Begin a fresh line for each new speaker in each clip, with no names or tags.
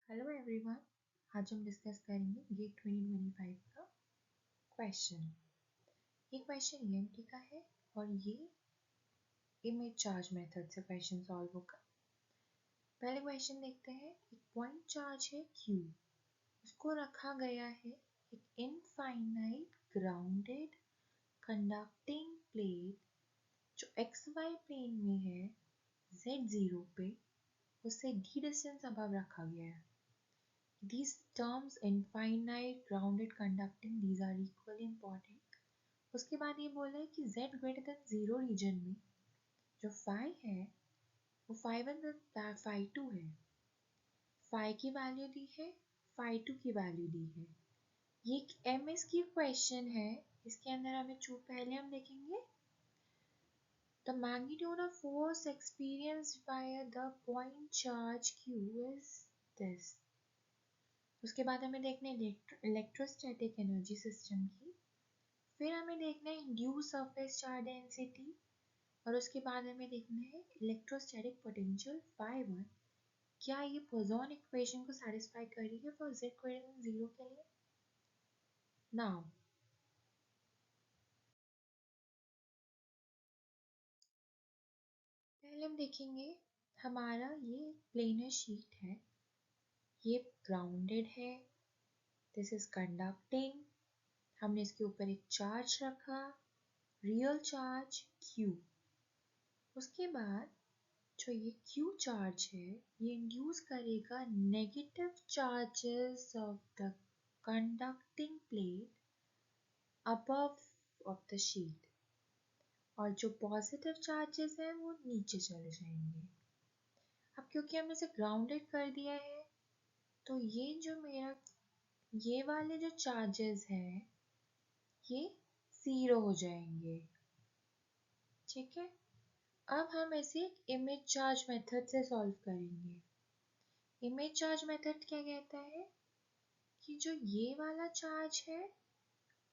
Hello everyone. आज हम discuss करेंगे गेट 2025 का क्वेश्चन। ये क्वेश्चन ईएमटी का है और ये इमेज चार्ज मेथड से क्वेश्चन सॉल्व होगा। पहले क्वेश्चन देखते हैं। एक पॉइंट चार्ज है Q, उसको रखा गया है एक इनफाइनाइट ग्राउंडेड कंडक्टिंग प्लेट जो XY प्लेन में है, Z0 पे उससे d डिस्टेंस अबव रखा गया है। These terms infinite, grounded, conducting, these are equally important. उसके बाद ये बोला है कि z greater than 0 रीजन में जो phi है वो phi1 phi2 है। phi की वैल्यू दी है, phi2 की वैल्यू दी है। ये एक एमएस की क्वेश्चन है। इसके अंदर हमें पहले हम देखेंगे the magnitude of force experienced by the point charge q is this. उसके बाद हमें देखना है इलेक्ट्रोस्टैटिक एनर्जी सिस्टम की, फिर हमें देखना है इंड्यूस सरफेस चार्ज डेंसिटी और उसके बाद हमें देखना है इलेक्ट्रोस्टैटिक पोटेंशियल phi1। क्या ये पोजॉन इक्वेशन को सैटिस्फाई कर रही है फॉर z greater than 0 के लिए। नाउ पहले हम देखेंगे हमारा ये प्लेनर शीट है, ये ग्राउंडेड है, दिस इज कंडक्टिंग। हमने इसके ऊपर एक चार्ज रखा, रियल चार्ज Q। उसके बाद जो ये Q चार्ज है ये इंड्यूस करेगा negative charges of the conducting plate above of the sheet और जो पॉजिटिव चार्जेस हैं वो नीचे चले जाएंगे। अब क्योंकि हमने इसे ग्राउंडेड कर दिया है तो ये जो मेरा ये वाले जो चार्जेस हैं ये जीरो हो जाएंगे। ठीक है, अब हम इसे इमेज चार्ज मेथड से सॉल्व करेंगे। इमेज चार्ज मेथड क्या कहता है कि जो ये वाला चार्ज है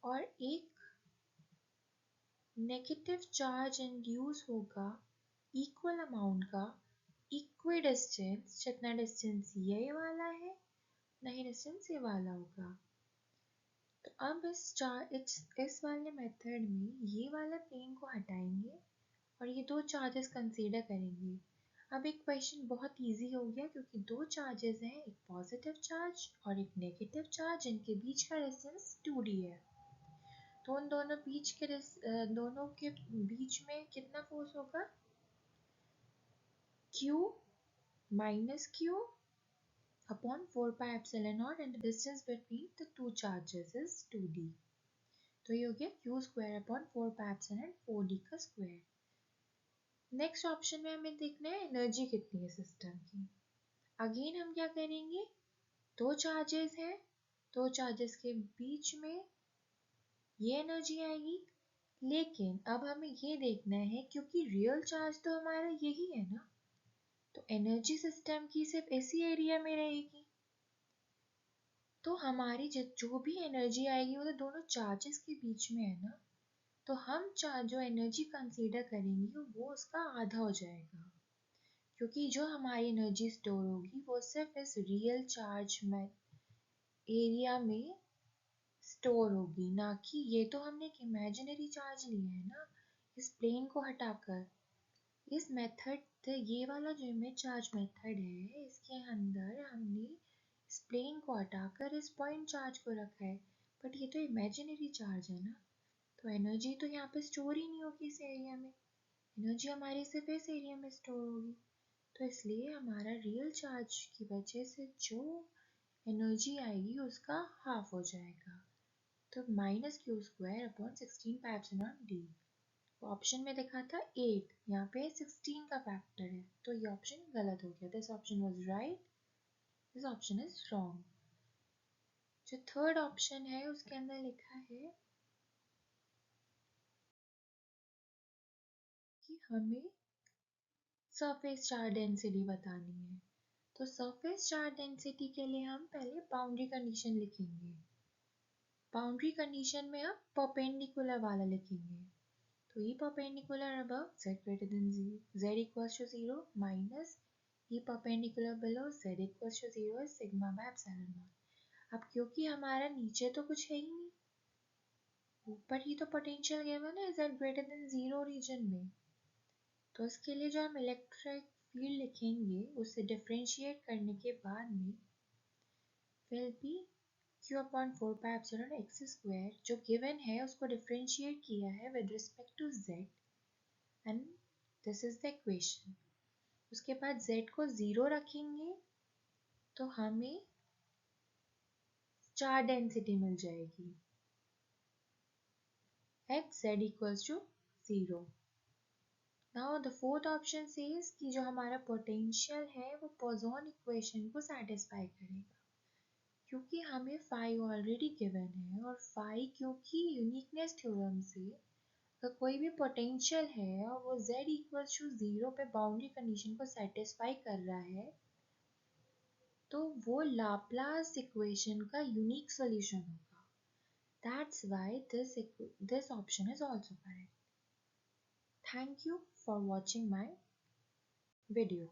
और एक नेगेटिव चार्ज इंड्यूस होगा इक्वल अमाउंट का, इक्वी डिस्टेंस, जितना डिस्टेंस ये वाला है नहीं डिस्टेंस ये वाला होगा। तो अब इस वाले मेथड में ये वाला प्लेन को हटाएंगे और ये दो चार्जेस कंसीडर करेंगे। अब एक क्वेश्चन बहुत इजी हो गया क्योंकि दो चार्जेस हैं, एक पॉजिटिव चार्ज और एक नेगेटिव चार्ज, इनके बीच का डिस्टेंस 2d है। तो उन दोनों के बीच में कितना फोर्स होगा, Q minus Q upon 4 pi epsilon naught and the distance between the two charges is 2d। तो ये हो गया Q square upon 4 pi epsilon 4d का स्क्वायर। नेक्स्ट ऑप्शन में हमें देखना है एनर्जी कितनी है सिस्टम की। अगेन हम क्या करेंगे, दो चार्जेस हैं, दो चार्जेस के बीच में ये एनर्जी आएगी, लेकिन अब हमें ये देखना है क्योंकि रियल चार्ज तो हमारा यही है ना, तो एनर्जी सिस्टम की सिर्फ इसी एरिया में रहेगी। तो हमारी जो भी एनर्जी आएगी वो तो दोनों चार्जेस के बीच में है ना, तो हम जो एनर्जी कंसीडर करेंगे वो उसका आधा हो जाएगा क्योंकि जो हमारी एनर्जी स्टोर होगी वो सिर्फ इस रियल चार्ज में एरिया में स्टोर होगी, ना कि ये तो हमने एक इमेजिनरी चार्ज लिया है ना इस प्लेन को हटाकर। इस मेथड ये वाला जो इमेज चार्ज मेथड है इसके अंदर हमने इस प्लेन को हटाकर इस पॉइंट चार्ज को रखा है, बट ये तो इमेजिनरी चार्ज है ना, तो एनर्जी तो यहाँ पे स्टोर ही नहीं होगी इस एरिया में, एनर्जी हमारी सिर्फ इस एरिया में स्टोर होगी। तो इसलिए हमारा रियल चार्ज की वजह से जो एनर्जी आएगी उसका हाफ हो जाएगा, तो minus Q square upon 16 pi epsilon D. Option में देखा था 8, यहाँ पे 16 का फैक्टर है, तो ये ऑप्शन गलत हो गया। This option was right, this option is wrong. जो थर्ड ऑप्शन है उसके अंदर लिखा है कि हमें सरफेस चार्ज डेंसिटी बतानी है। तो सरफेस चार्ज डेंसिटी के लिए हम पहले बाउंड्री कंडीशन लिखेंगे। बाउंड्री कंडीशन में हम परपेंडिकुलर वाला लिखेंगे, तो E perpendicular above z greater than z equals to 0 minus E perpendicular below z equals to 0 is sigma by epsilon naught. अब क्योंकि हमारा नीचे तो कुछ है ही नहीं, ऊपर ही तो पोटेंशियल गिवन है z ग्रेटर देन 0 रीजन में, तो इसके लिए जो हम इलेक्ट्रिक फील्ड लिखेंगे उसे डिफरेंशिएट करने के बाद में will be q upon 4 pi epsilon x square, जो गिवन है उसको डिफरेंशिएट किया है with respect to z and this is the equation. उसके बाद z को 0 रखेंगे तो हमें चार डेंसिटी मिल जाएगी at z equals to 0. Now the fourth option says कि जो हमारा पोटेंशियल है वो पॉइसन इक्वेशन को सेटिस्फाई करेगा, क्योंकि हमें फाई ऑलरेडी गिवन है और फाई क्योंकि यूनिकनेस थ्योरम से अगर कोई भी पोटेंशियल है और वो z equals to 0 पे बाउंड्री कंडीशन को सेटिस्फाई कर रहा है तो वो लाप्लास इक्वेशन का यूनिक सॉल्यूशन होगा. That's why this option is also correct. Thank you for watching my video.